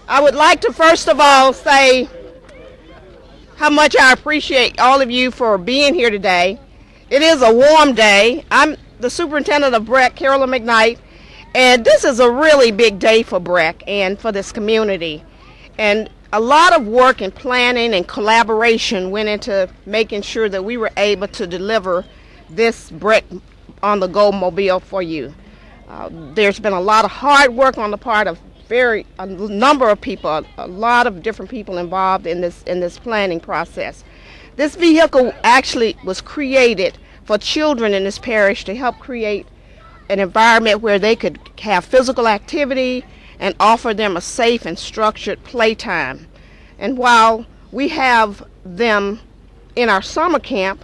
I would like to first of all say how much I appreciate all of you for being here today. It is a warm day. I'm the superintendent of BREC, Carolyn McKnight, and this is a really big day for BREC and for this community. And a lot of work and planning and collaboration went into making sure that we were able to deliver this BREC on the Go mobile for you. There's been a lot of hard work on the part of a number of people, a lot of different people involved in this planning process. This vehicle actually was created for children in this parish to help create an environment where they could have physical activity and offer them a safe and structured playtime. And while we have them in our summer camp,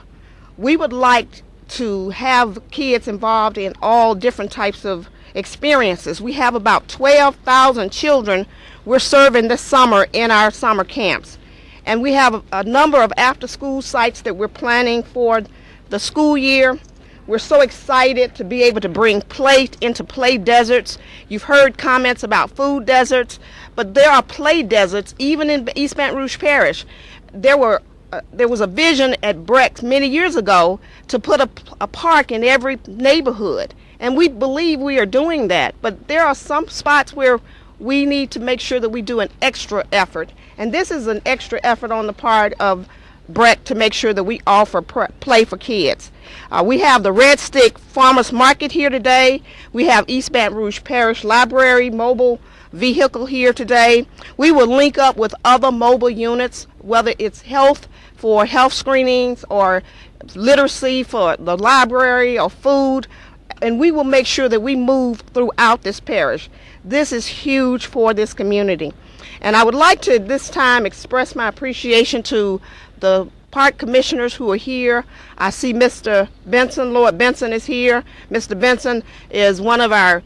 we would like to have kids involved in all different types of experiences. We have about 12,000 children we're serving this summer in our summer camps. And we have a number of after-school sites that we're planning for the school year. We're so excited to be able to bring play into play deserts. You've heard comments about food deserts, but there are play deserts even in East Baton Rouge Parish. There was a vision at BREC many years ago to put a park in every neighborhood, and we believe we are doing that. But there are some spots where we need to make sure that we do an extra effort, and this is an extra effort on the part of BREC to make sure that we offer play for kids. We have the Red Stick Farmers Market here today. We have East Baton Rouge Parish Library mobile vehicle here today. We will link up with other mobile units, whether it's health for health screenings or literacy for the library or food, and we will make sure that we move throughout this parish. This is huge for this community. And I would like to this time express my appreciation to the park commissioners who are here. I see Mr. Benson, Lord Benson is here. Mr. Benson is one of our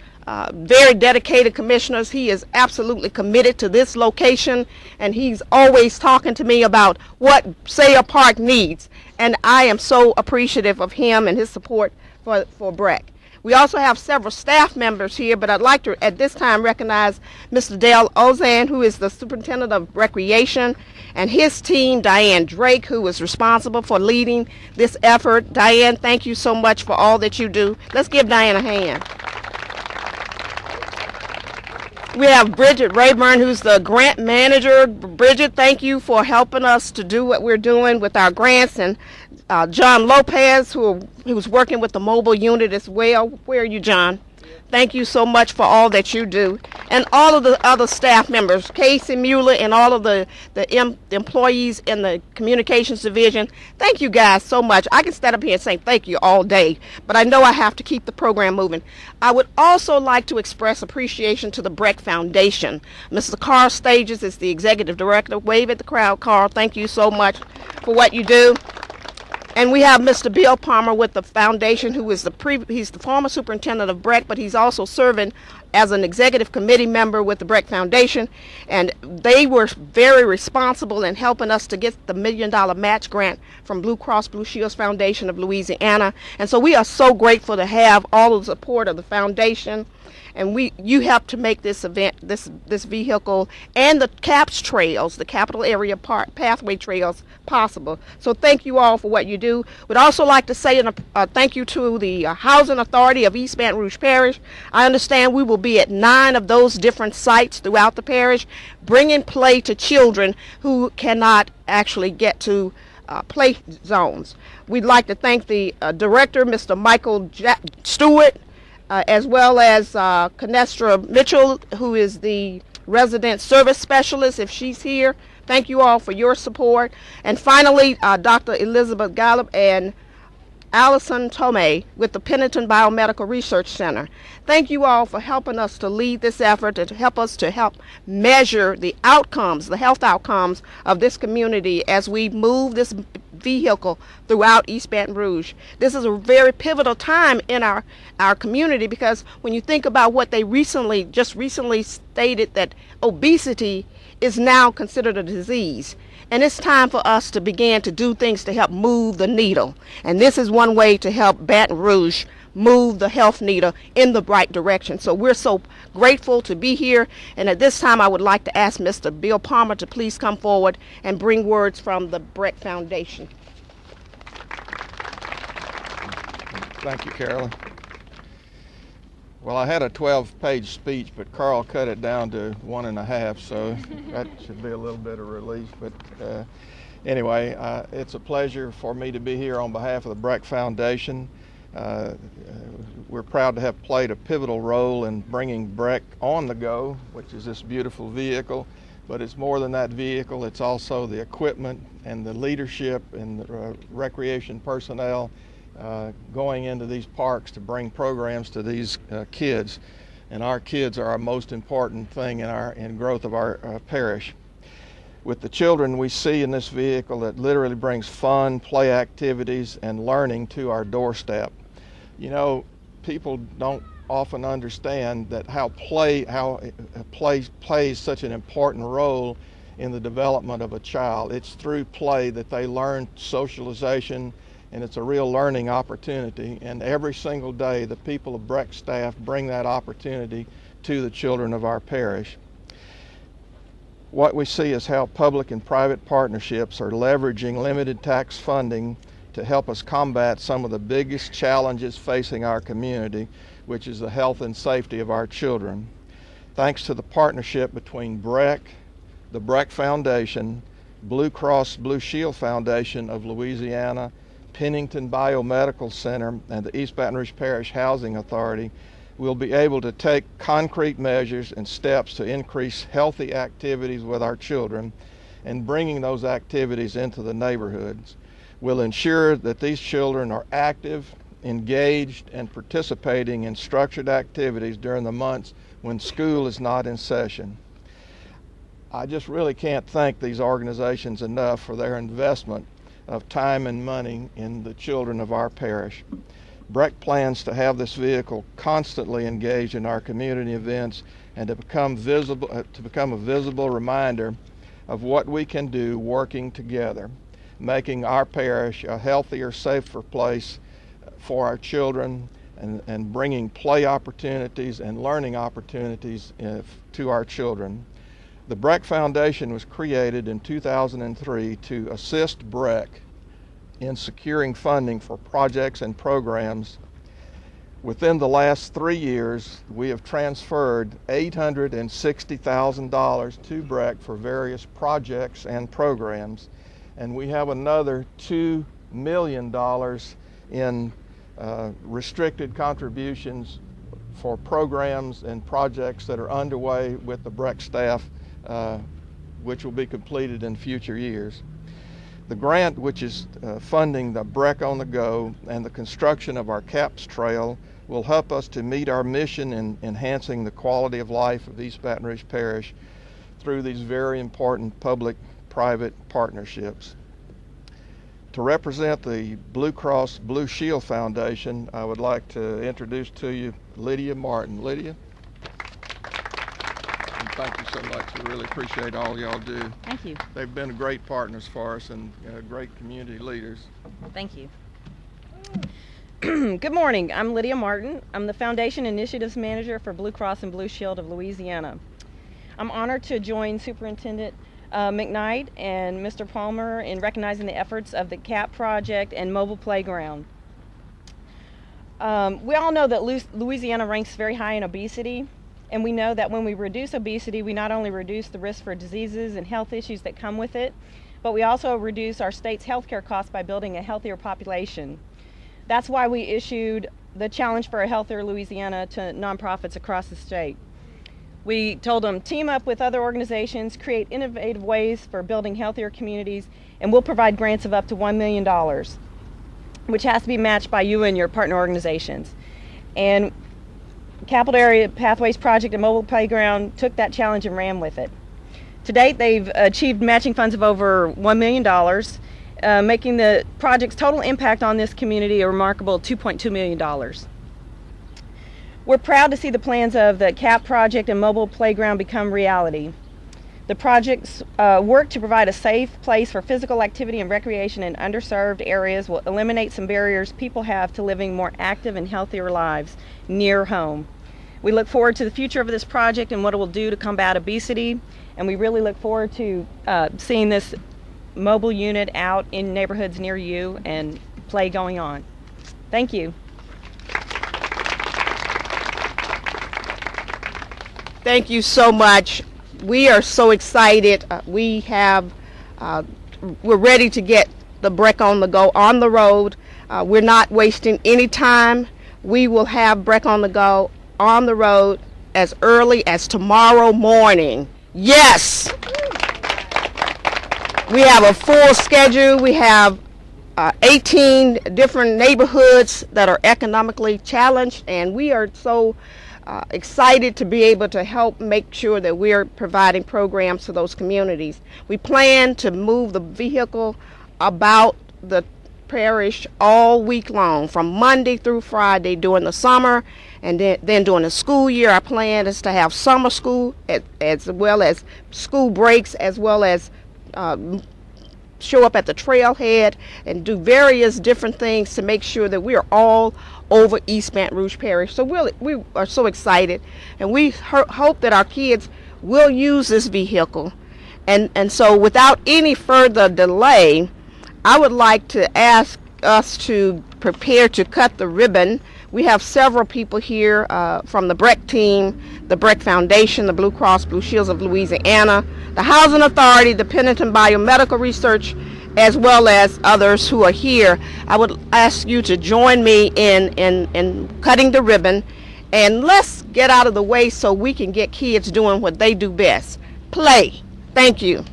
very dedicated commissioners. He is absolutely committed to this location, and he's always talking to me about what Sayre Park needs. And I am so appreciative of him and his support for BREC. We also have several staff members here, but I'd like to at this time recognize Mr. Dale Ozan, who is the superintendent of recreation, and his team, Diane Drake, who is responsible for leading this effort. Diane, thank you so much for all that you do. Let's give Diane a hand. We have Bridget Rayburn, who's the grant manager. Bridget, thank you for helping us to do what we're doing with our grants, and John Lopez, who's working with the mobile unit as well. Where are you, John? Thank you so much for all that you do. And all of the other staff members, Casey Mueller and all of the employees in the communications division, thank you guys so much. I can stand up here and say thank you all day, but I know I have to keep the program moving. I would also like to express appreciation to the BREC Foundation. Mr. Carl Stages is the executive director. Wave at the crowd, Carl. Thank you so much for what you do. And we have Mr. Bill Palmer with the foundation, who is he's the former superintendent of BREC, but he's also serving as an executive committee member with the BREC Foundation. And they were very responsible in helping us to get the $1 million match grant from Blue Cross Blue Shields Foundation of Louisiana. And so we are so grateful to have all of the support of the foundation. And you helped to make this event, this vehicle, and the CAPS trails, the Capital Area Pathway Trails, possible. So thank you all for what you do. We'd also like to say thank you to the Housing Authority of East Baton Rouge Parish. I understand we will be at 9 of those different sites throughout the parish, bringing play to children who cannot actually get to play zones. We'd like to thank the director, Mr. Michael Stewart, as well as Canestra Mitchell, who is the resident service specialist, if she's here. Thank you all for your support. And finally, Dr. Elizabeth Gallup and Allison Tomei with the Pennington Biomedical Research Center. Thank you all for helping us to lead this effort, to help us to help measure the outcomes, the health outcomes of this community as we move this vehicle throughout East Baton Rouge. This is a very pivotal time in our community, because when you think about what they just recently stated, that obesity is now considered a disease. And it's time for us to begin to do things to help move the needle. And this is one way to help Baton Rouge move the health needle in the right direction. So we're so grateful to be here. And at this time, I would like to ask Mr. Bill Palmer to please come forward and bring words from the BREC Foundation. Thank you, Carolyn. Well, I had a 12-page speech, but Carl cut it down to 1.5, so that should be a little bit of relief. But anyway, it's a pleasure for me to be here on behalf of the BREC Foundation. We're proud to have played a pivotal role in bringing BREC on the Go, which is this beautiful vehicle. But it's more than that vehicle. It's also the equipment and the leadership and the recreation personnel going into these parks to bring programs to these kids. And our kids are our most important thing in growth of our parish. With the children we see in this vehicle, that literally brings fun, play activities, and learning to our doorstep. You know, people don't often understand that how play plays such an important role in the development of a child. It's through play that they learn socialization, and it's a real learning opportunity. And every single day, the people of BREC staff bring that opportunity to the children of our parish. What we see is how public and private partnerships are leveraging limited tax funding to help us combat some of the biggest challenges facing our community, which is the health and safety of our children. Thanks to the partnership between BREC, the BREC Foundation, Blue Cross Blue Shield Foundation of Louisiana, Pennington Biomedical Center, and the East Baton Rouge Parish Housing Authority, we'll be able to take concrete measures and steps to increase healthy activities with our children, and bringing those activities into the neighborhoods will ensure that these children are active, engaged, and participating in structured activities during the months when school is not in session. I just really can't thank these organizations enough for their investment of time and money in the children of our parish. BREC plans to have this vehicle constantly engaged in our community events and to become a visible reminder of what we can do working together, making our parish a healthier, safer place for our children, and bringing play opportunities and learning opportunities to our children. The BREC Foundation was created in 2003 to assist BREC in securing funding for projects and programs. Within the last 3 years, we have transferred $860,000 to BREC for various projects and programs, and we have another $2 million in restricted contributions for programs and projects that are underway with the BREC staff, which will be completed in future years. The grant, which is funding the BREC on the Go and the construction of our CAPS trail, will help us to meet our mission in enhancing the quality of life of East Baton Rouge Parish through these very important public-private partnerships. To represent the Blue Cross Blue Shield Foundation, I would like to introduce to you Lydia Martin. Lydia? And thank you so much. We really appreciate all y'all do. Thank you. They've been great partners for us and great community leaders. Thank you. Good morning. I'm Lydia Martin. I'm the Foundation Initiatives Manager for Blue Cross and Blue Shield of Louisiana. I'm honored to join Superintendent McKnight and Mr. Palmer in recognizing the efforts of the CAP project and mobile playground. We all know that Louisiana ranks very high in obesity, and we know that when we reduce obesity, we not only reduce the risk for diseases and health issues that come with it, but we also reduce our state's healthcare costs by building a healthier population. That's why we issued the Challenge for a Healthier Louisiana to nonprofits across the state. We told them, team up with other organizations, create innovative ways for building healthier communities, and we'll provide grants of up to $1 million, which has to be matched by you and your partner organizations. And Capital Area Pathways Project and Mobile Playground took that challenge and ran with it. To date, they've achieved matching funds of over $1 million, making the project's total impact on this community a remarkable $2.2 million. We're proud to see the plans of the CAP project and mobile playground become reality. The project's work to provide a safe place for physical activity and recreation in underserved areas will eliminate some barriers people have to living more active and healthier lives near home. We look forward to the future of this project and what it will do to combat obesity, and we really look forward to seeing this mobile unit out in neighborhoods near you and play going on. Thank you. Thank you so much. We are so excited. We're ready to get the BREC on the Go on the road. We're not wasting any time. We will have BREC on the Go on the road as early as tomorrow morning. Yes! We have a full schedule. We have 18 different neighborhoods that are economically challenged, and we are so excited to be able to help make sure that we're providing programs to those communities. We plan to move the vehicle about the parish all week long, from Monday through Friday during the summer, and then during the school year. Our plan is to have summer school as well as school breaks, as well as show up at the trailhead and do various different things to make sure that we are all over East Baton Rouge Parish. So we are so excited, and we hope that our kids will use this vehicle. And so without any further delay, I would like to ask us to prepare to cut the ribbon. We have several people here from the BREC team, the BREC Foundation, the Blue Cross Blue Shields of Louisiana, the Housing Authority, the Pennington Biomedical Research, as well as others who are here. I would ask you to join me in cutting the ribbon, and let's get out of the way so we can get kids doing what they do best, play. Thank you.